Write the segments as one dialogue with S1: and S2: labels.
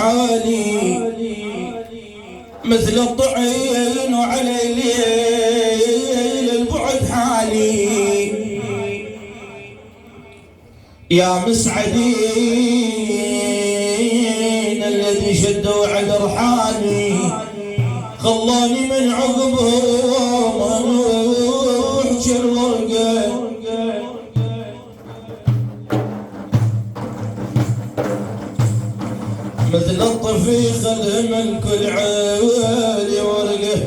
S1: حالي مثل الطعين وعلى الليل البعد حالي. يا مسعدين الذي شدوا على رحالي خلاني من عقبهم اروح شرقه. مثل الطفيخ الهمل كل عالي ورقه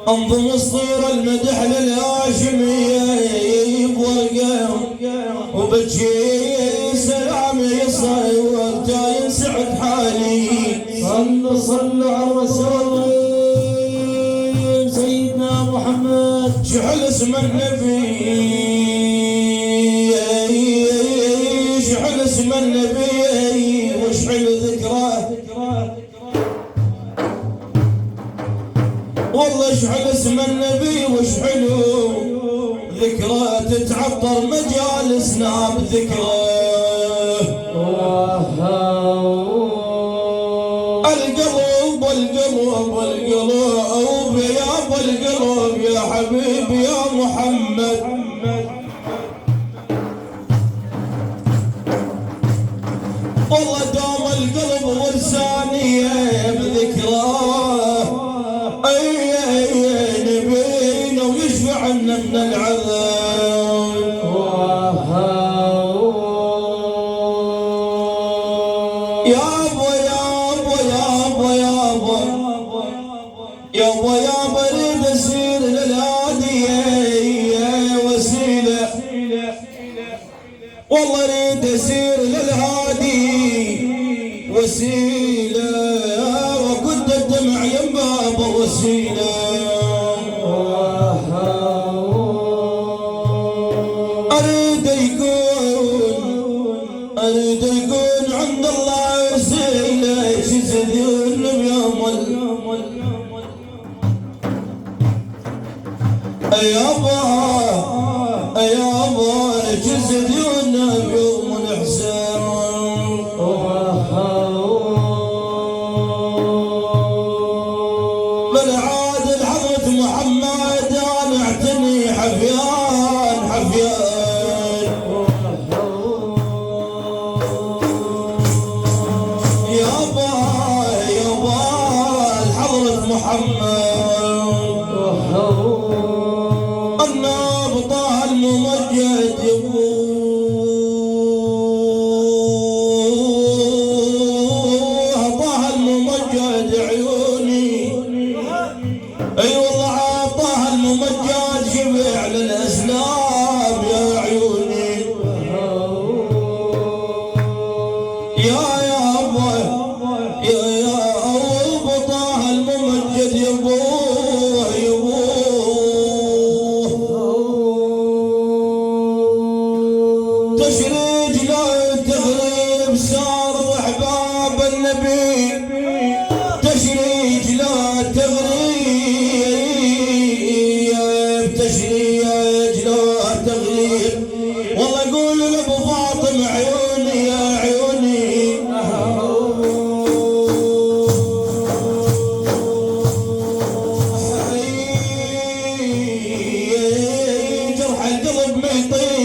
S1: انظم الصورة المدح للهاشمية بورقه وبجي سلام يصور جاي سعد حالي.
S2: صلوا على الرسول سيدنا محمد.
S1: شحل اسم النبي شحل اسم النبي واشحل ذكراه والله اشحل اسم النبي واشحلوا ذكراه تتعطر مجالسنا بذكراه. القلب القلب القلب يا ابو القلب يا حبيبي يا محمد. والله دام القلب ولساني بذكراه اي نبينا ويشفع لنا من العذاب. يا ابو يا ابو يا ابو يا ابو يا ابو يا ابو اريد اسير للهاديه وسيله والله اريد اسير للهادي وسيله وكنت الدمع يما وسيله. اريد يكون عند الله وسيله يجزيهم يوم يابا يابا يجزيهم يوم الحساب. من عاد الحضرة محمد انا اعتني حفيان حفيان. يابا يابا الحضرة محمد الناب طه الممجد يبوه طه الممجد عيوني اي والله طه الممجد شبع للاسلام يا عيوني. يا ابو يا ابو طه الممجد يبوه يبوه تشريج لا تغريب صار احباب النبي تشريج لا تغريب تشريج لا تغريب والله قول لابو فاطم عيوني يا عيوني. جرح القلب ما يطيب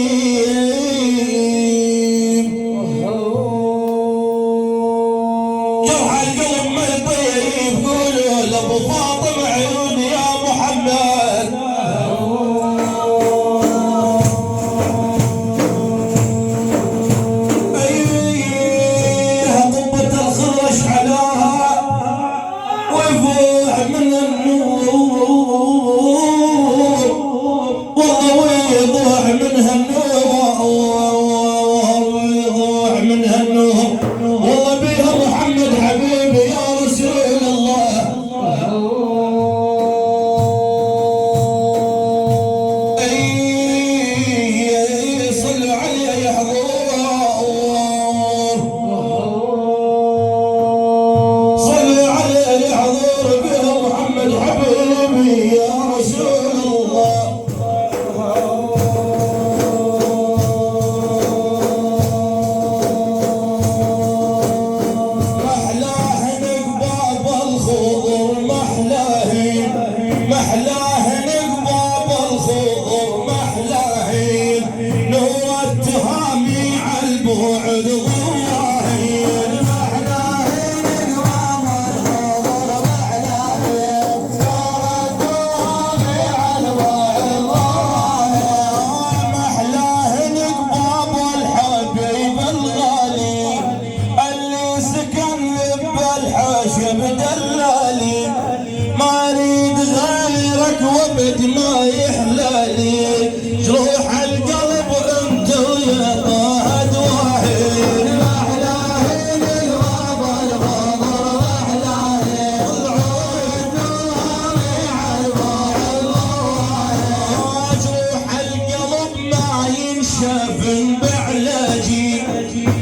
S1: ما ينشاف بعلاجي،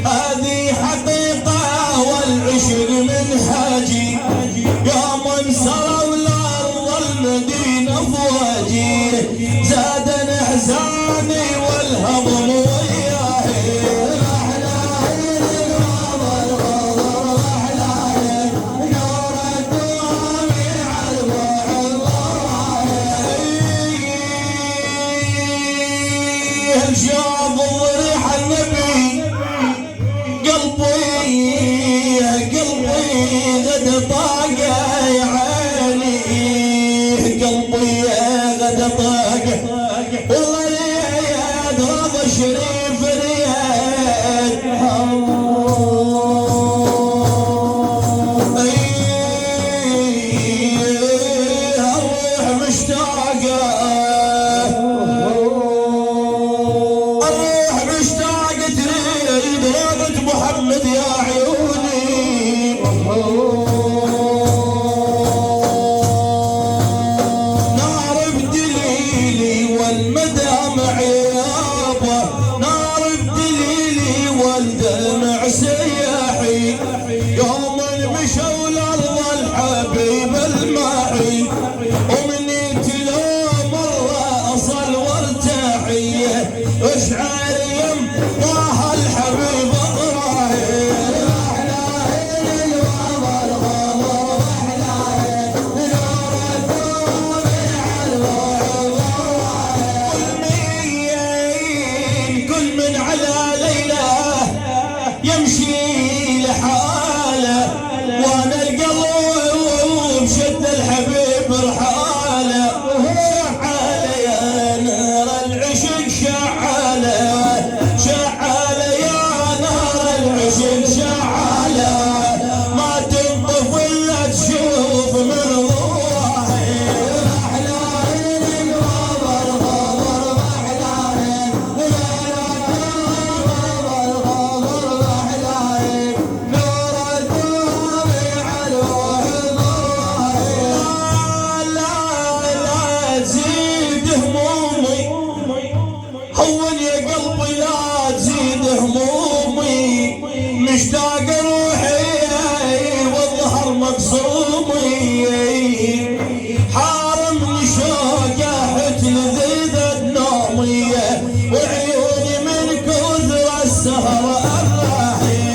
S1: هذه حقيقة والعشق منهاجي، يوم انسروا الأرض المدينة فواجي، زاد احزاني والهضم وياه. شاف ضريح النبي قلبي غد طاقة يا عيني، قلبي غد طاقة والله يا رضا شريف رياد. الروح مشتاقة محمد يا عيوني، نار بدليلي والمدامع يابا، نار بدليلي والدمع سياحي، يوم مشوا الارض الحبيب الماحي، ومني تلو مرة اصل وارتاحي، اشعر يم طه الحبيب يمشي لحاله، وانا القلب شد الحبيب رحاله، شعاله يا نار العشق شعاله، شعاله يا نار العشق شعاله، ما تنطف الا تشوف من هون يا قلبي لا تزيد همومي، مشتاق روحي والظهر مقصومي، حارمني شوقه تلذذ نومي، وعيوني من كثر السهر الراحي.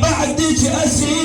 S1: بعدك أسير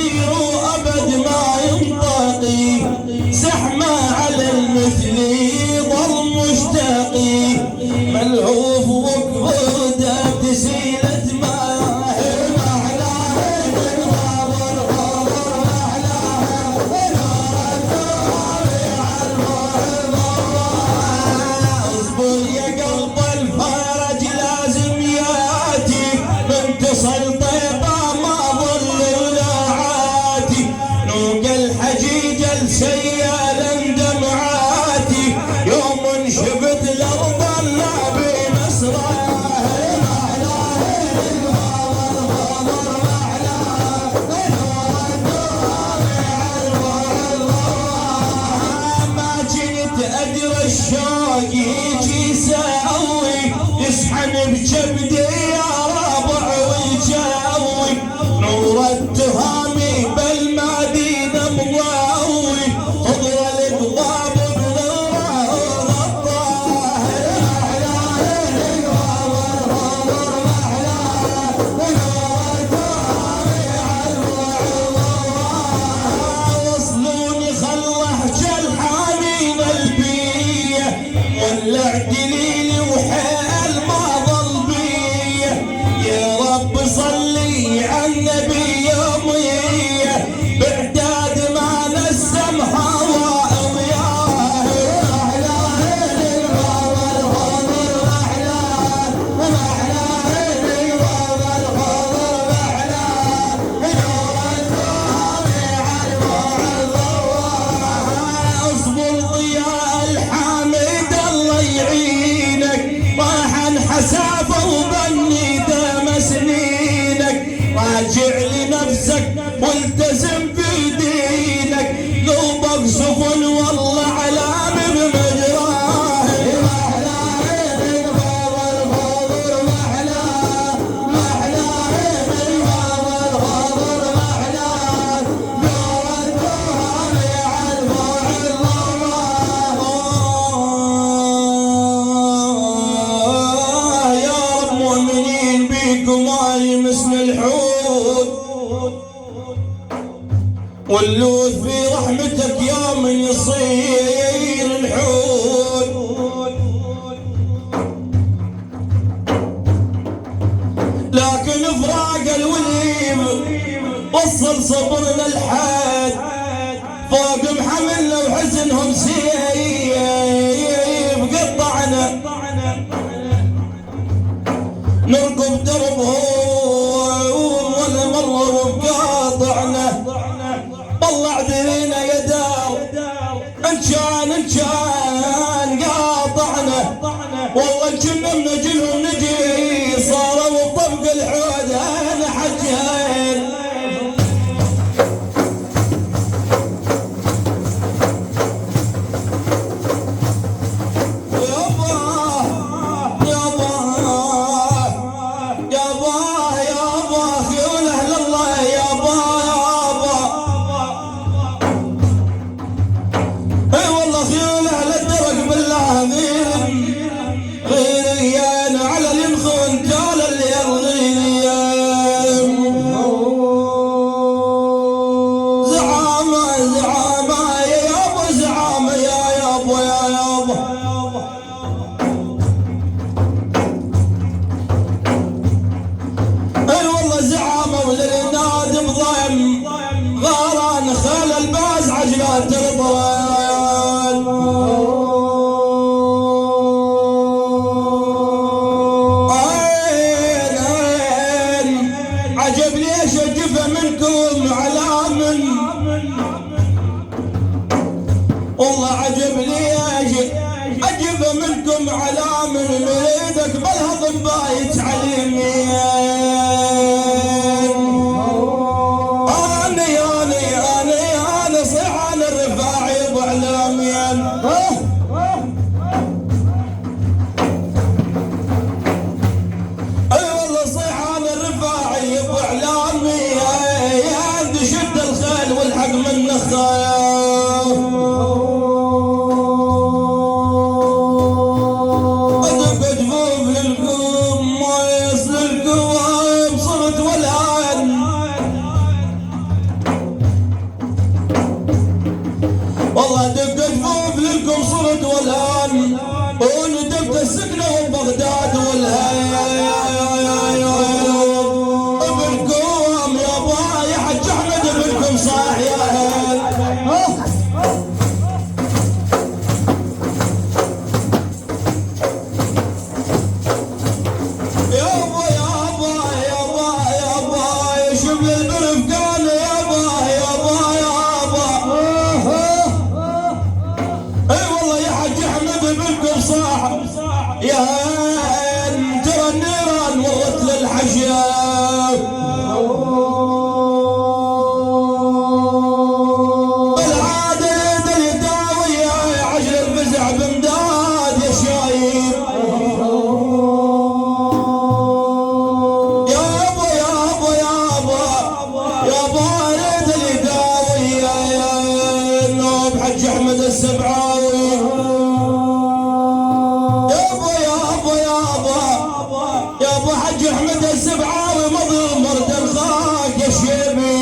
S1: راجع لنفسك والتزم بدينك، قلبك سفن والله على بمجراه. محلى عين الغابة الغابر محلى، محلى عين الغابة الغابر محلى، نور الدهر يعرفه الله. يا رب مؤمنين بيكم ما يمسن الحوت، واللوث في رحمتك يا من يصير الحوت. لكن فراق الوليم وصل صبرنا الحد، فوق محملنا وحزنهم سيف قطعنا، نركب دربهم ولا مرة وقاطعنا. طلع دينا يا دار ان كان قاطعنا، والله كنا منجلهم نجي صاروا بطبق الحود انا حجين. غاران خال الباز عجلات الطوال. عين عجب ليش الجفا منكم على من، والله عجب ليش الجفا منكم على من، مريدك بالهضم بايت على اليمين. من نخاف أدق جفوف للقوم ما يصل القوام صرت والآن. والله دق جفوف للقوم صرت والآن، وندقت السكنة وبغداد والهان. ابنكم يا باي حج احمد ابنكم صاح يا هل. يابا يابا يابا يابا شبل البرف قال يابا يابا يابا. اي والله يا حج احمد ابنكم صاح يا هل، ترى النيران مرت للحشياب. السبعاوي يابا يابا يابا يابا حج احمد السبعاوي مضي مرد الخاك يا شيبي.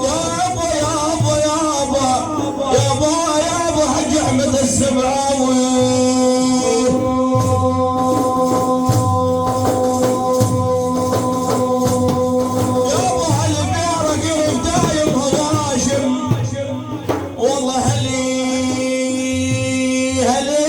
S1: يابا يابا يابا يابا يابا حج احمد السبعاوي. والله هلي هلي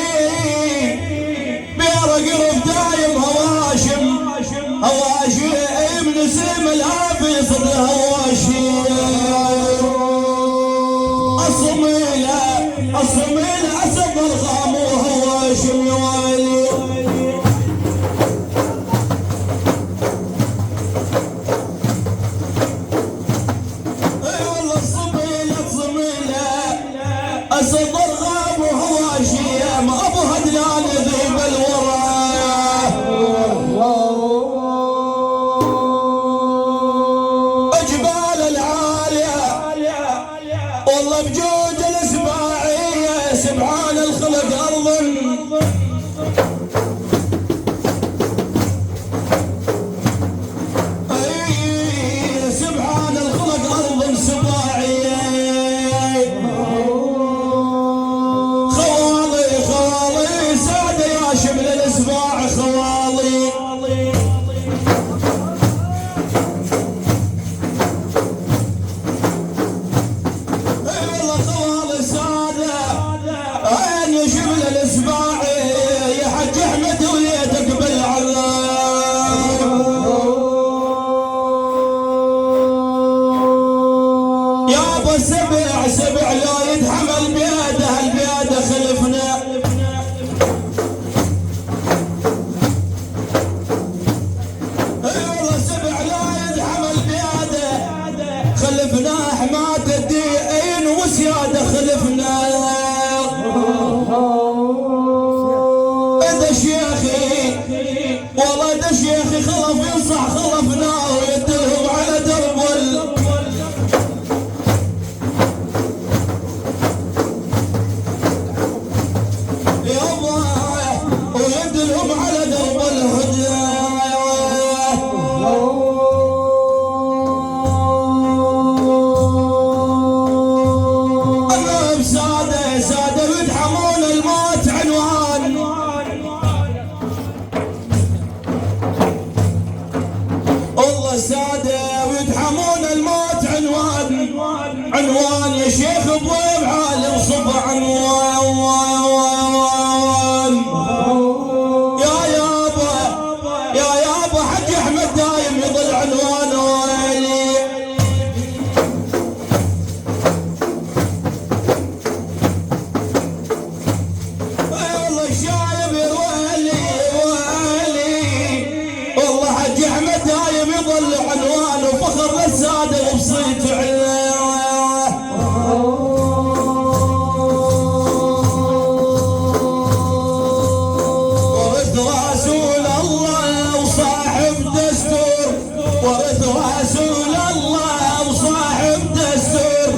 S1: شيخي خلف ينصح خلفنا ويدلهم على درب ويدلهم على درب الهدى. النوب سادة سادة ويدحمون الموت عنوان. والله سادة ويدحمون الموت عنوان. عنوان يا شيخ بويب عالم صب عنوان. يا يابا حج احمد دايم يظل عنوان ويلي. والله شايب ويلي ويلي. والله حج احمد دايم يظل عنوان وفخر للساده وبصيت عليه. ورث رسول الله وصاحب دستور. ورث رسول الله وصاحب دستور.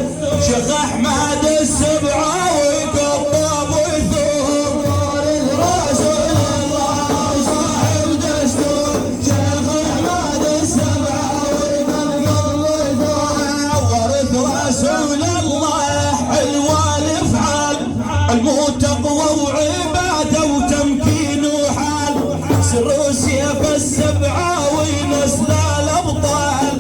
S1: شيخ احمد السبعاوي كطاب ويثور. ورث رسول الله وصاحب دستور. شيخ احمد السبعاوي كطاب ويثور. ورث رسول الله حلوان يفعل الموت تقوى وعباده وتمكين وحال. سر سيف السبعاوي نسل الابطال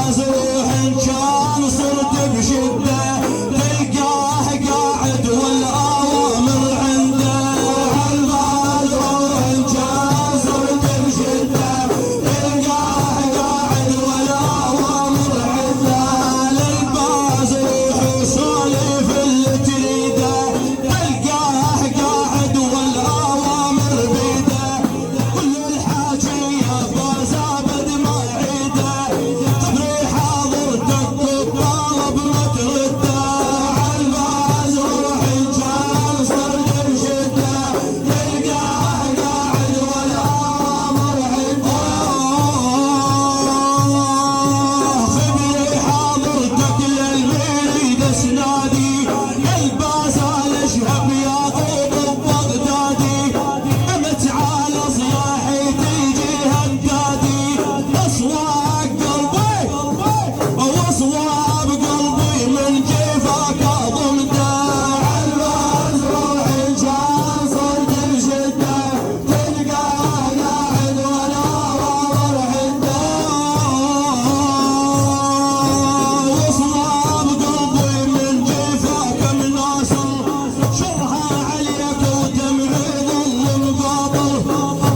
S1: الباز روح إن كان صرت بشدة تلقاه قاعد والأوامر عنده. الباز روح إن كان صرت بشدة تلقاه قاعد والأوامر عنده. للباز روح وسولف اللي تريده تلقاه قاعد والأوامر بيده. كل الحاجي يا باز أبد ما يعيده تبري حاضرتك بالطلب ما ترده. عالباز روح إن كان صرت بشدة تلقاه قاعد والأوامر عنده. خبري حاضرتك للمريد اسنادي الباز الاشهب يعقوب البغدادي. متعال صياحي تيجي هدادي اصوات قلبي واصواب قلبي من جيفك ضمده. الباز روح إن كان صرت بشدة تلقاه قاعد والأوامر عنده. واصواب قلبي من جيفك مناصر شرها عليك وتمعيض المقابل.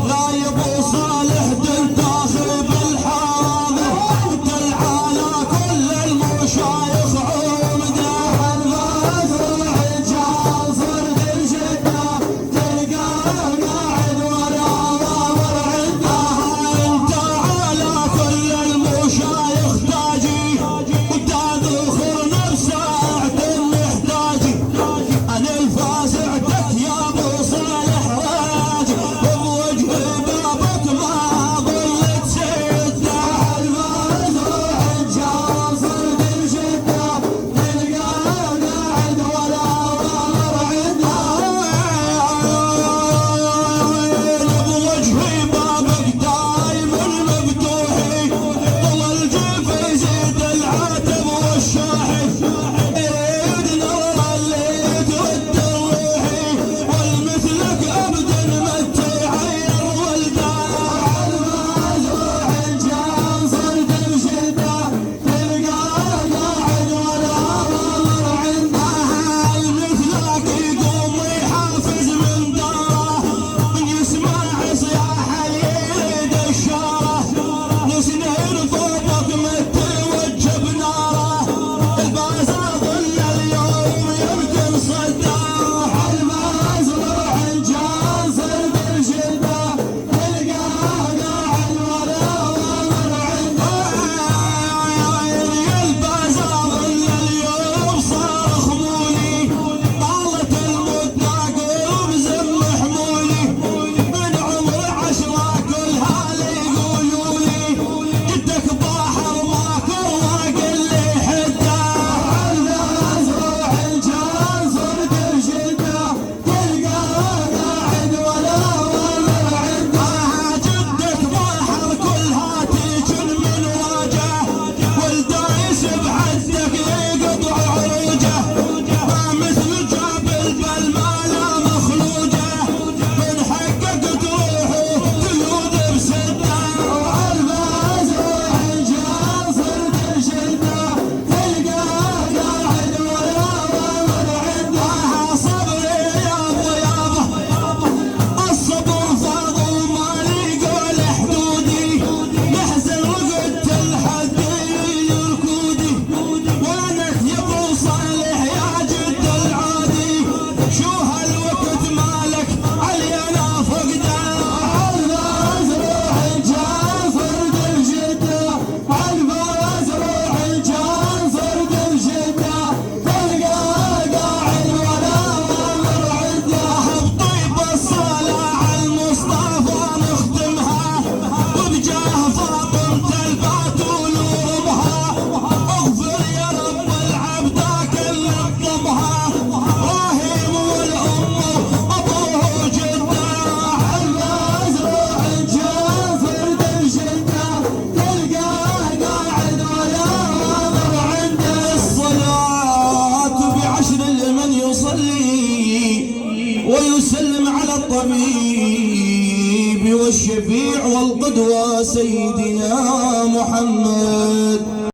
S1: غايب وصالح داخل بالحاضر تلعالى كل المشايخ عمده. الباز روح إن كان صرت بشدة تلقاه قاعد والأوامر عنده. انت على كل المشايخ تاجي وتذخر نفسه اعتم محتاجي. انا الفازعتك يا ابو صالح راجي وبوجه بابك ما ظلت سده. الباز روح إن كان صرت بشدة تلقاه قاعد والأوامر عنده. بوجه بابك دايما مفتوحي طول الجيف يزيد العاتب والشاحي. يريد نور اللي تود روحي والمثلك ابدا ما تغير ولده. الباز روح إن كان صرت بشدة تلقاه قاعد والأوامر عنده. المثلك يقوم يحافز من داره من يسمع صياحه يريد الشاره. وسنين فوقك متوجه بناره الباز اظن اليوم يمكن صداه. الباز روح إن كان صرت بشدة تلقاه قاعد والأوامر عنده. الباز اظن اليوم صار خمولي طالت المدة قلوب زم حمولي. من عمر 10 كلها لي يقولولي جدك بحر ما كرك اللي حده. الباز روح إن كان صرت بشدة تلقاه قاعد والأوامر عنده. جدك بحر كلها تيجن من وجه والدايس بحدك يقطع عروجه. ما مثل جابل بالمالا مخلوجه من حقك تروح تلود بسده. الباز روح إن كان صرت بشدة تلقاه قاعد والأوامر عنده. صبري يابا يابا الصبر فاض وما يقول حدودي. نحزن وقلت الحدي الكودي وينك يا ابو صالح يا جد العادي. شو هالوقت مالك علينا فقده. الباز روح إن كان صرت بشدة الباز روح إن كان صرت بشدة تلقاه قاعد والأوامر عنده. بطيب الصلاة على المصطفى نختمها وبجاه فاطمة الباتول ورمها. اغفر يا رب العبداك اللي اطلبها ابراهيم والام ابوه جده. الباز روح إن كان صرت بشدة تلقاه قاعد والأوامر عنده. الصلاة بعشر لمن يصلي ويسلم على الطبيب والشفيع والقدوة سيدنا محمد.